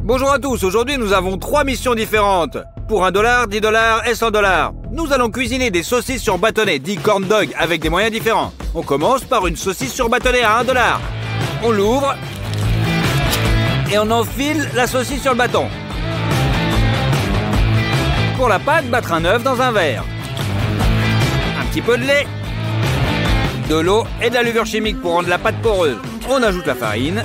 Bonjour à tous, aujourd'hui nous avons 3 missions différentes. Pour $1, $10 et $100. Nous allons cuisiner des saucisses sur bâtonnet, dit corn dog, avec des moyens différents. On commence par une saucisse sur bâtonnet à $1. On l'ouvre et on enfile la saucisse sur le bâton. Pour la pâte, battre un œuf dans un verre. Un petit peu de lait, de l'eau et de la levure chimique pour rendre la pâte poreuse. On ajoute la farine.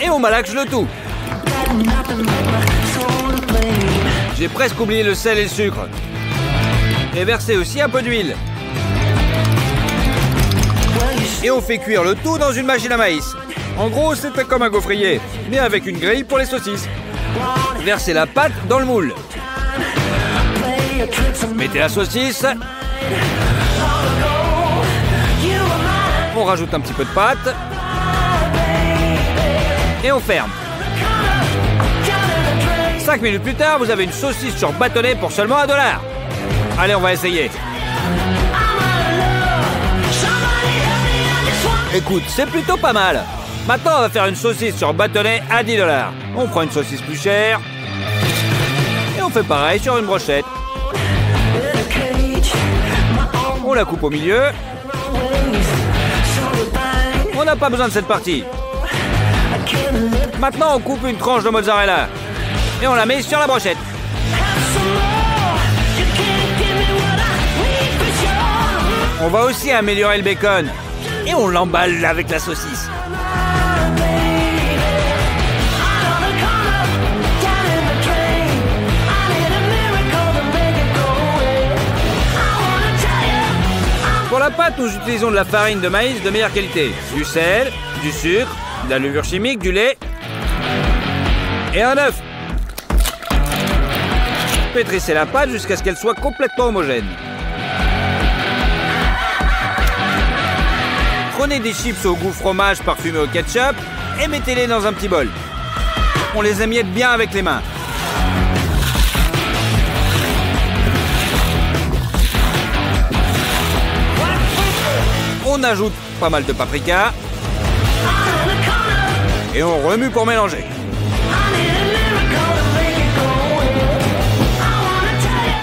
Et on malaxe le tout. J'ai presque oublié le sel et le sucre. Et verser aussi un peu d'huile. Et on fait cuire le tout dans une machine à maïs. En gros, c'était comme un gaufrier, mais avec une grille pour les saucisses. Versez la pâte dans le moule. Mettez la saucisse. On rajoute un petit peu de pâte. Et on ferme. 5 minutes plus tard, vous avez une saucisse sur bâtonnet pour seulement $1. Allez, on va essayer. Écoute, c'est plutôt pas mal. Maintenant, on va faire une saucisse sur bâtonnet à $10. On prend une saucisse plus chère. Et on fait pareil sur une brochette. On la coupe au milieu. On n'a pas besoin de cette partie. Maintenant, on coupe une tranche de mozzarella. Et on la met sur la brochette. On va aussi améliorer le bacon. Et on l'emballe avec la saucisse. Pour la pâte, nous utilisons de la farine de maïs de meilleure qualité. Du sel, du sucre, de la levure chimique, du lait et un œuf. Pétrissez la pâte jusqu'à ce qu'elle soit complètement homogène. Prenez des chips au goût fromage parfumés au ketchup et mettez-les dans un petit bol. On les émiette bien avec les mains. On ajoute pas mal de paprika. Et on remue pour mélanger.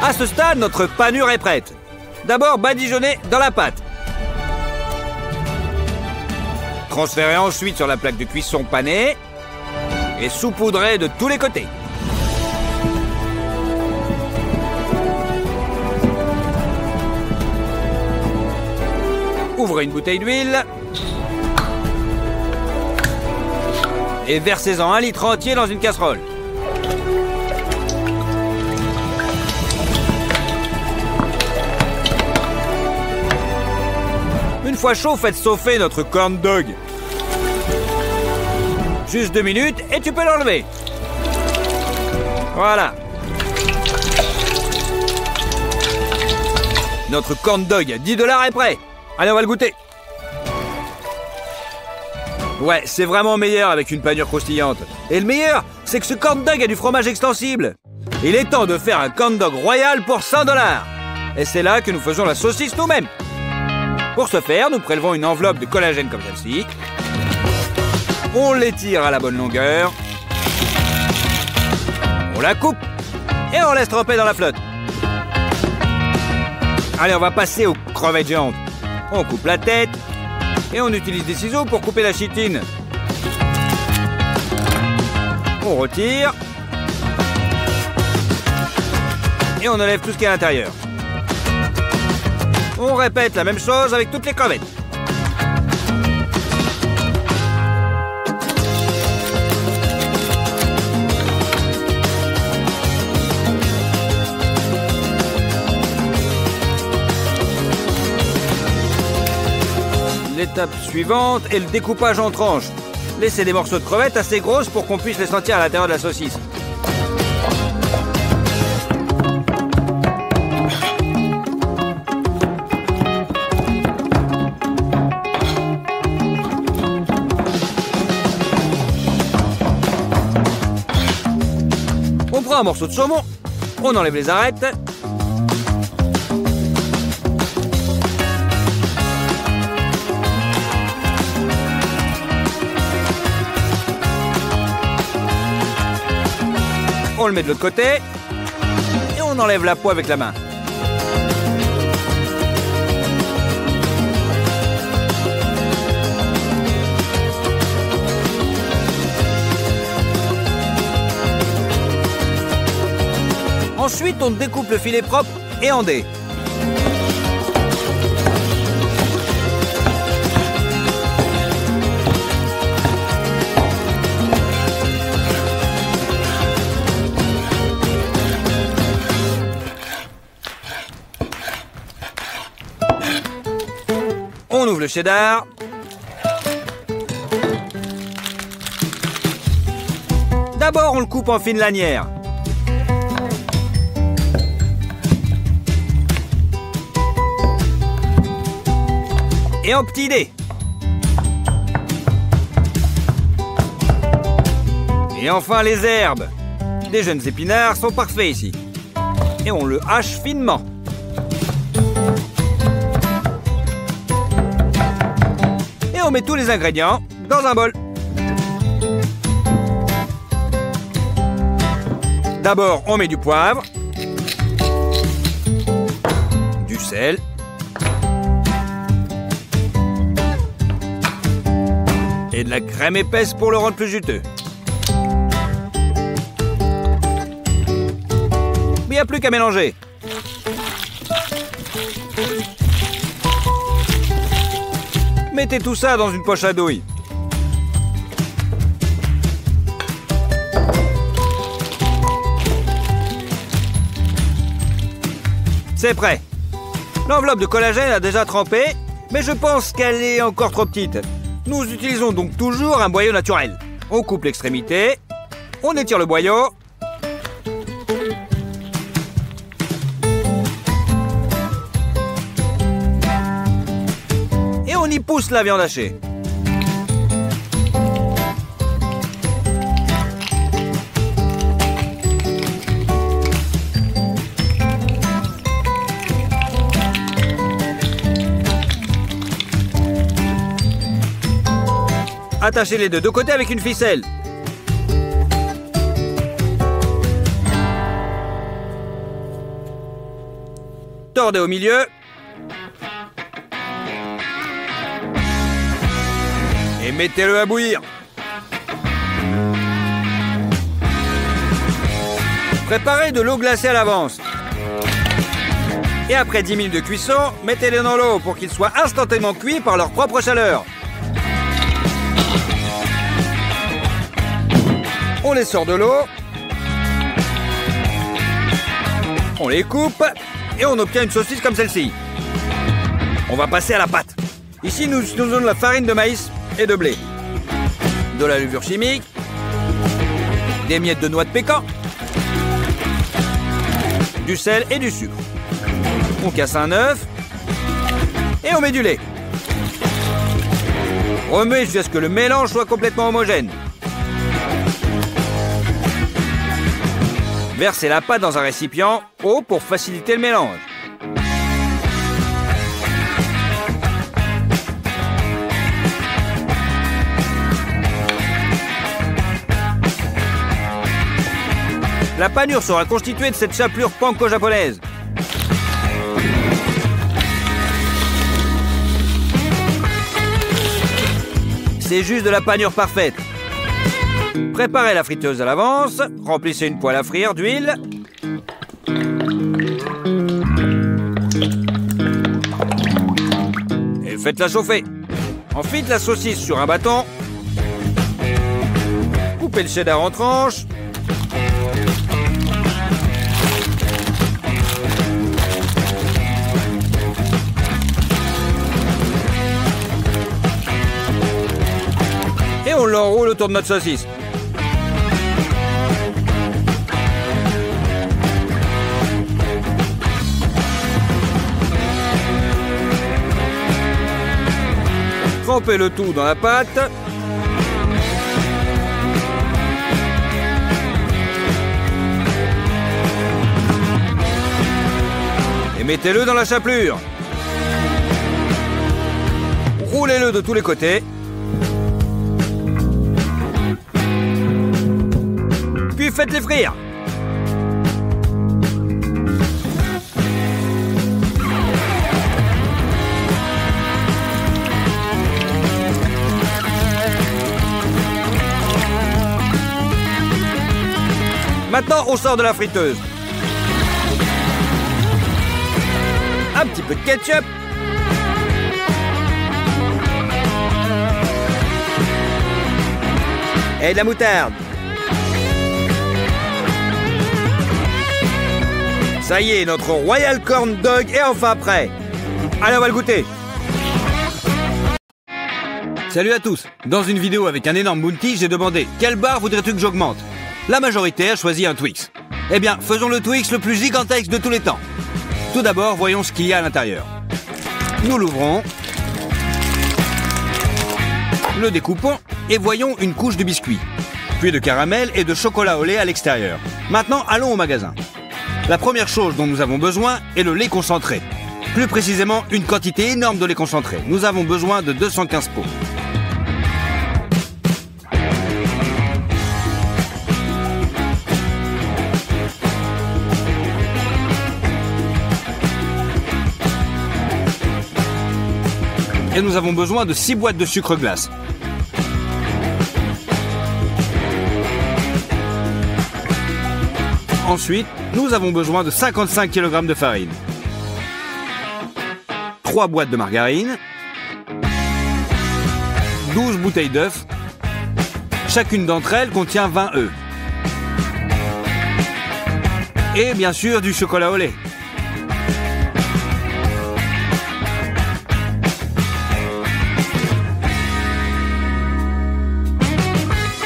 À ce stade, notre panure est prête. D'abord badigeonnez dans la pâte. Transférez ensuite sur la plaque de cuisson panée et saupoudrez de tous les côtés. Ouvrez une bouteille d'huile et versez-en 1 litre entier dans une casserole. Une fois chaud, faites chauffer notre corn dog. Juste 2 minutes et tu peux l'enlever. Voilà. Notre corn dog à $10 est prêt. Allez, on va le goûter. Ouais, c'est vraiment meilleur avec une panure croustillante. Et le meilleur, c'est que ce corn dog a du fromage extensible. Il est temps de faire un corn dog royal pour $100. Et c'est là que nous faisons la saucisse nous-mêmes. Pour ce faire, nous prélevons une enveloppe de collagène comme celle-ci. On l'étire à la bonne longueur. On la coupe et on laisse tremper dans la flotte. Allez, on va passer aux crevettes géantes. On coupe la tête et on utilise des ciseaux pour couper la chitine. On retire et on enlève tout ce qui est à l'intérieur. On répète la même chose avec toutes les crevettes. L'étape suivante est le découpage en tranches. Laissez des morceaux de crevettes assez grosses pour qu'on puisse les sentir à l'intérieur de la saucisse. On prend un morceau de saumon, on enlève les arêtes. On le met de l'autre côté. Et on enlève la peau avec la main. Ensuite, on découpe le filet propre et en dés. On ouvre le cheddar. D'abord, on le coupe en fines lanières. Et en petits dés. Et enfin les herbes. Les jeunes épinards sont parfaits ici. Et on le hache finement. Et on met tous les ingrédients dans un bol. D'abord, on met du poivre, du sel, et de la crème épaisse pour le rendre plus juteux. Il n'y a plus qu'à mélanger. Mettez tout ça dans une poche à douille. C'est prêt. L'enveloppe de collagène a déjà trempé, mais je pense qu'elle est encore trop petite. Nous utilisons donc toujours un boyau naturel. On coupe l'extrémité, on étire le boyau. Et on y pousse la viande hachée. Attachez-les de deux côtés avec une ficelle. Tordez au milieu. Et mettez-le à bouillir. Préparez de l'eau glacée à l'avance. Et après 10 minutes de cuisson, mettez-les dans l'eau pour qu'ils soient instantanément cuits par leur propre chaleur. On les sort de l'eau, on les coupe et on obtient une saucisse comme celle-ci. On va passer à la pâte. Ici, nous utilisons de la farine de maïs et de blé, de la levure chimique, des miettes de noix de pécan, du sel et du sucre. On casse un œuf et on met du lait. Remuez jusqu'à ce que le mélange soit complètement homogène. Versez la pâte dans un récipient haut pour faciliter le mélange. La panure sera constituée de cette chapelure panko-japonaise. C'est juste de la panure parfaite. Préparez la friteuse à l'avance, remplissez une poêle à frire d'huile. Et faites-la chauffer. Ensuite, la saucisse sur un bâton. Coupez le cheddar en tranches. Et on l'enroule autour de notre saucisse. Trempez le tout dans la pâte. Et mettez-le dans la chapelure. Roulez-le de tous les côtés. Puis faites-les frire. Maintenant, on sort de la friteuse. Un petit peu de ketchup. Et de la moutarde. Ça y est, notre Royal Corn Dog est enfin prêt. Allez, on va le goûter. Salut à tous. Dans une vidéo avec un énorme bounty, j'ai demandé quelle barre voudrais-tu que j'augmente. La majorité a choisi un Twix. Eh bien, faisons le Twix le plus gigantesque de tous les temps. Tout d'abord, voyons ce qu'il y a à l'intérieur. Nous l'ouvrons. Le découpons et voyons une couche de biscuits, puis de caramel et de chocolat au lait à l'extérieur. Maintenant, allons au magasin. La première chose dont nous avons besoin est le lait concentré. Plus précisément, une quantité énorme de lait concentré. Nous avons besoin de 215 pots. Et nous avons besoin de 6 boîtes de sucre glace. Ensuite, nous avons besoin de 55 kg de farine, 3 boîtes de margarine, 12 bouteilles d'œufs. Chacune d'entre elles contient 20 œufs. Et bien sûr du chocolat au lait.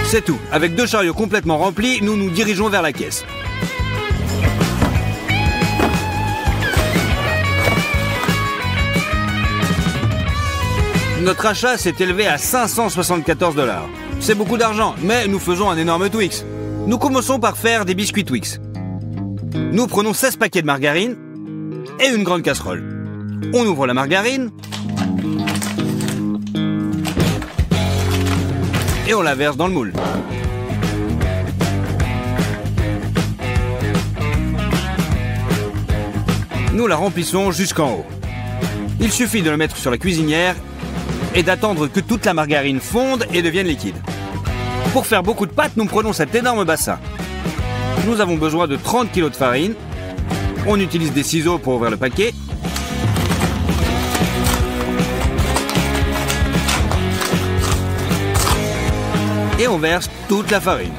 C'est tout. Avec 2 chariots complètement remplis, nous nous dirigeons vers la caisse. Notre achat s'est élevé à 574 $. C'est beaucoup d'argent, mais nous faisons un énorme Twix. Nous commençons par faire des biscuits Twix. Nous prenons 16 paquets de margarine et une grande casserole. On ouvre la margarine et on la verse dans le moule. Nous la remplissons jusqu'en haut. Il suffit de le mettre sur la cuisinière et d'attendre que toute la margarine fonde et devienne liquide. Pour faire beaucoup de pâtes, nous prenons cet énorme bassin. Nous avons besoin de 30 kg de farine. On utilise des ciseaux pour ouvrir le paquet. Et on verse toute la farine.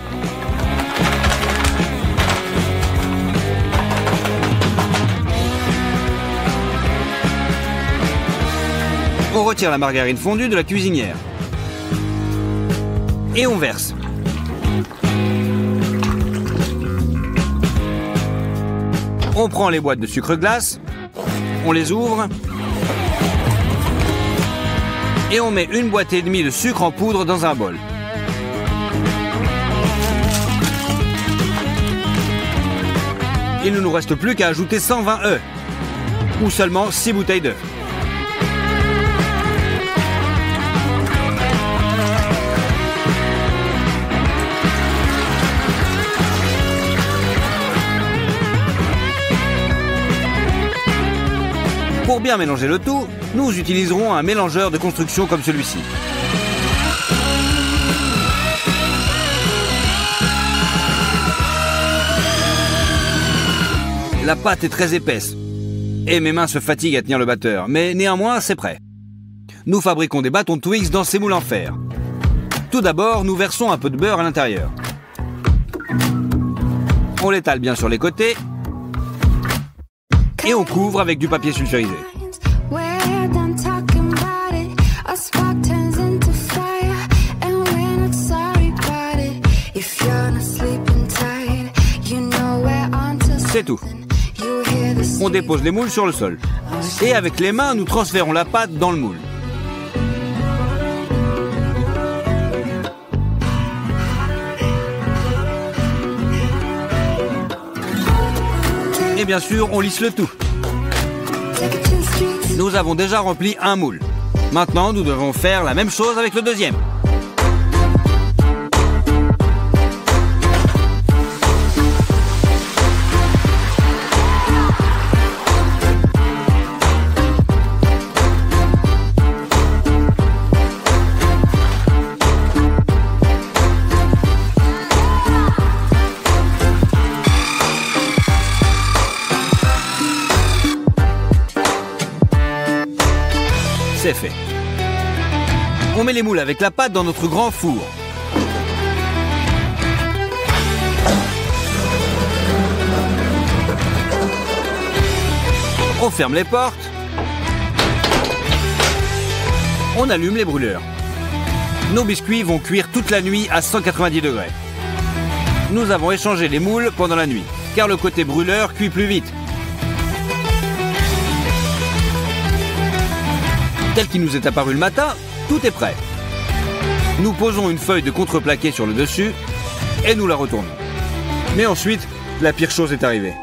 On retire la margarine fondue de la cuisinière. Et on verse. On prend les boîtes de sucre glace, on les ouvre et on met 1,5 boîte de sucre en poudre dans un bol. Il ne nous reste plus qu'à ajouter 120 œufs, ou seulement 6 bouteilles d'œufs. Pour bien mélanger le tout, nous utiliserons un mélangeur de construction comme celui-ci. La pâte est très épaisse et mes mains se fatiguent à tenir le batteur, mais néanmoins c'est prêt. Nous fabriquons des bâtons Twix dans ces moules en fer. Tout d'abord, nous versons un peu de beurre à l'intérieur. On l'étale bien sur les côtés et on couvre avec du papier sulfurisé. C'est tout. On dépose les moules sur le sol. Et avec les mains, nous transférons la pâte dans le moule. Et bien sûr, on lisse le tout. Nous avons déjà rempli un moule. Maintenant, nous devons faire la même chose avec le deuxième. met les moules avec la pâte dans notre grand four. On ferme les portes. On allume les brûleurs. Nos biscuits vont cuire toute la nuit à 190 degrés. Nous avons échangé les moules pendant la nuit, car le côté brûleur cuit plus vite. Tel qu'il nous est apparu le matin, tout est prêt. Nous posons une feuille de contreplaqué sur le dessus et nous la retournons. Mais ensuite, la pire chose est arrivée.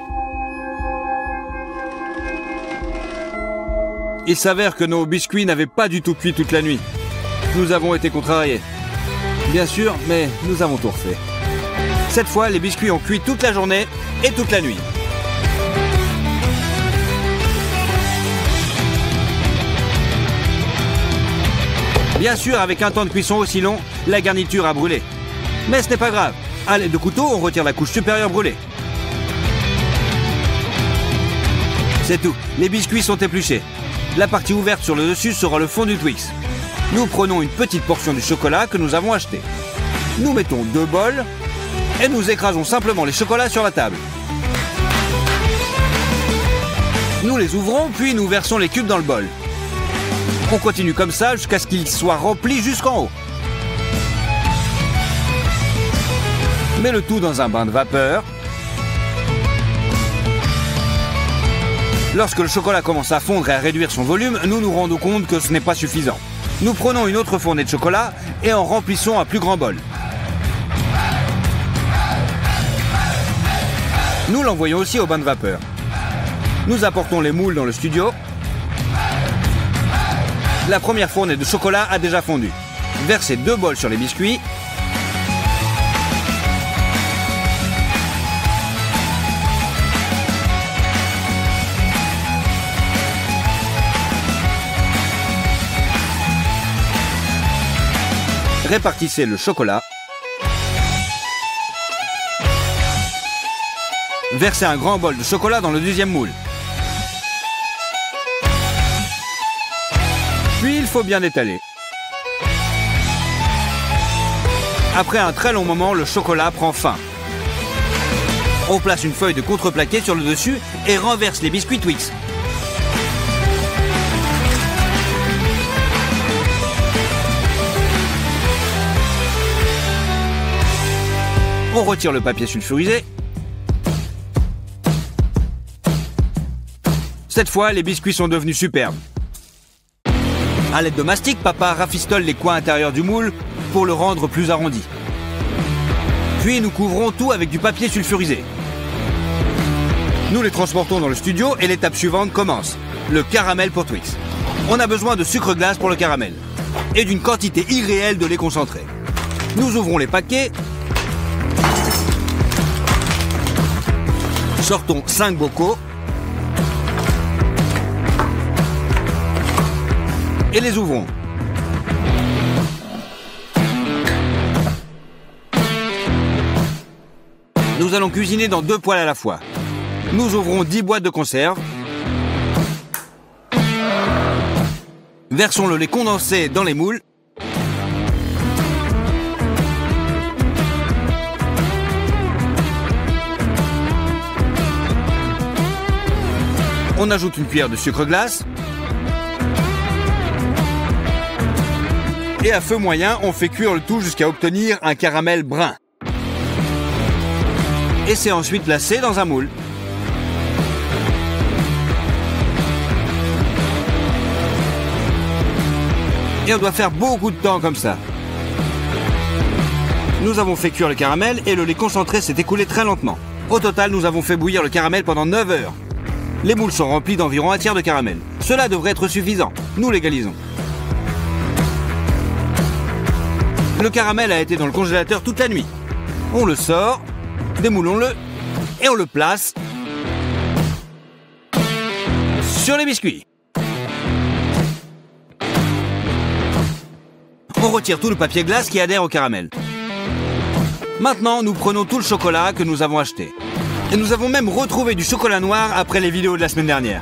Il s'avère que nos biscuits n'avaient pas du tout cuit toute la nuit. Nous avons été contrariés. Bien sûr, mais nous avons tout refait. Cette fois, les biscuits ont cuit toute la journée et toute la nuit. Bien sûr, avec un temps de cuisson aussi long, la garniture a brûlé. Mais ce n'est pas grave. À l'aide de couteau, on retire la couche supérieure brûlée. C'est tout. Les biscuits sont épluchés. La partie ouverte sur le dessus sera le fond du Twix. Nous prenons une petite portion du chocolat que nous avons acheté. Nous mettons 2 bols et nous écrasons simplement les chocolats sur la table. Nous les ouvrons, puis nous versons les cubes dans le bol. On continue comme ça jusqu'à ce qu'ils soient remplis jusqu'en haut. Mets le tout dans un bain de vapeur. Lorsque le chocolat commence à fondre et à réduire son volume, nous nous rendons compte que ce n'est pas suffisant. Nous prenons une autre fournée de chocolat et en remplissons un plus grand bol. Nous l'envoyons aussi au bain de vapeur. Nous apportons les moules dans le studio. La première fournée de chocolat a déjà fondu. Versez 2 bols sur les biscuits. Répartissez le chocolat. Versez un grand bol de chocolat dans le deuxième moule. Puis il faut bien étaler. Après un très long moment, le chocolat prend fin. On place une feuille de contreplaqué sur le dessus et renverse les biscuits Twix. On retire le papier sulfurisé. Cette fois, les biscuits sont devenus superbes. À l'aide de mastic, papa rafistole les coins intérieurs du moule pour le rendre plus arrondi. Puis nous couvrons tout avec du papier sulfurisé. Nous les transportons dans le studio et l'étape suivante commence. Le caramel pour Twix. On a besoin de sucre glace pour le caramel et d'une quantité irréelle de lait concentré. Nous ouvrons les paquets. Sortons 5 bocaux et les ouvrons. Nous allons cuisiner dans 2 poêles à la fois. Nous ouvrons 10 boîtes de conserve. Versons le lait condensé dans les moules. On ajoute une cuillère de sucre glace. Et à feu moyen, on fait cuire le tout jusqu'à obtenir un caramel brun. Et c'est ensuite placé dans un moule. Et on doit faire beaucoup de temps comme ça. Nous avons fait cuire le caramel et le lait concentré s'est écoulé très lentement. Au total, nous avons fait bouillir le caramel pendant 9 heures. Les moules sont remplis d'environ un tiers de caramel. Cela devrait être suffisant. Nous l'égalisons. Le caramel a été dans le congélateur toute la nuit. On le sort, démoulons-le et on le place sur les biscuits. On retire tout le papier glace qui adhère au caramel. Maintenant, nous prenons tout le chocolat que nous avons acheté. Et nous avons même retrouvé du chocolat noir après les vidéos de la semaine dernière.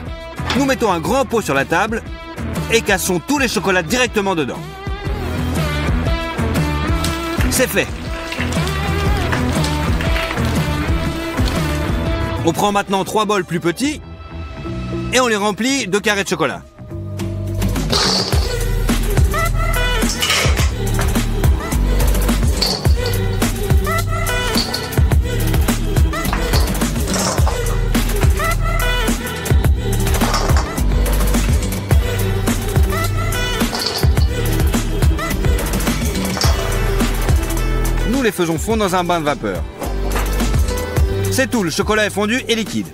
Nous mettons un grand pot sur la table et cassons tous les chocolats directement dedans. C'est fait. On prend maintenant 3 bols plus petits et on les remplit de carrés de chocolat. Nous les faisons fondre dans un bain de vapeur. C'est tout, le chocolat est fondu et liquide.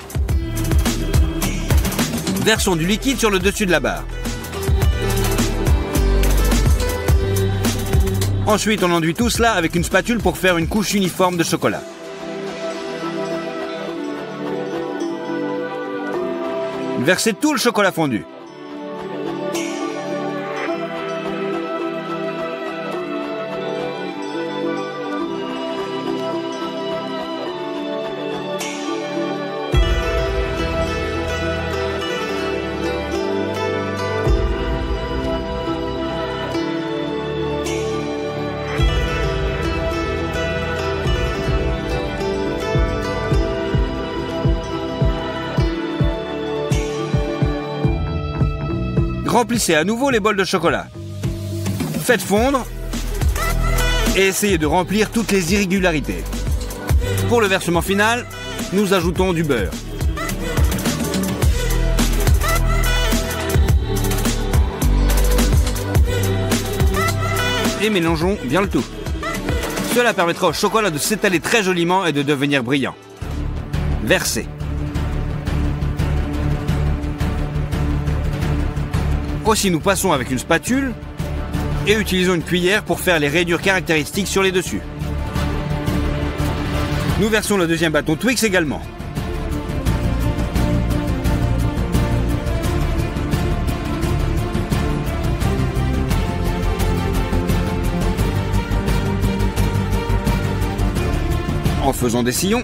Versons du liquide sur le dessus de la barre. Ensuite, on enduit tout cela avec une spatule pour faire une couche uniforme de chocolat. Versez tout le chocolat fondu. Remplissez à nouveau les bols de chocolat. Faites fondre et essayez de remplir toutes les irrégularités. Pour le versement final, nous ajoutons du beurre. Et mélangeons bien le tout. Cela permettra au chocolat de s'étaler très joliment et de devenir brillant. Versez. Aussi, nous passons avec une spatule et utilisons une cuillère pour faire les rainures caractéristiques sur les dessus. Nous versons le deuxième bâton Twix également. En faisant des sillons.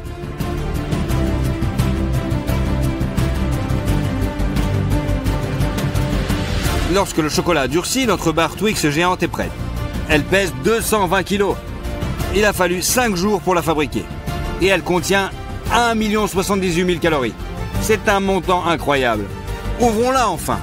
Lorsque le chocolat a durci, notre barre Twix géante est prête. Elle pèse 220 kg. Il a fallu 5 jours pour la fabriquer. Et elle contient 1 078 000 calories. C'est un montant incroyable. Ouvrons-la enfin.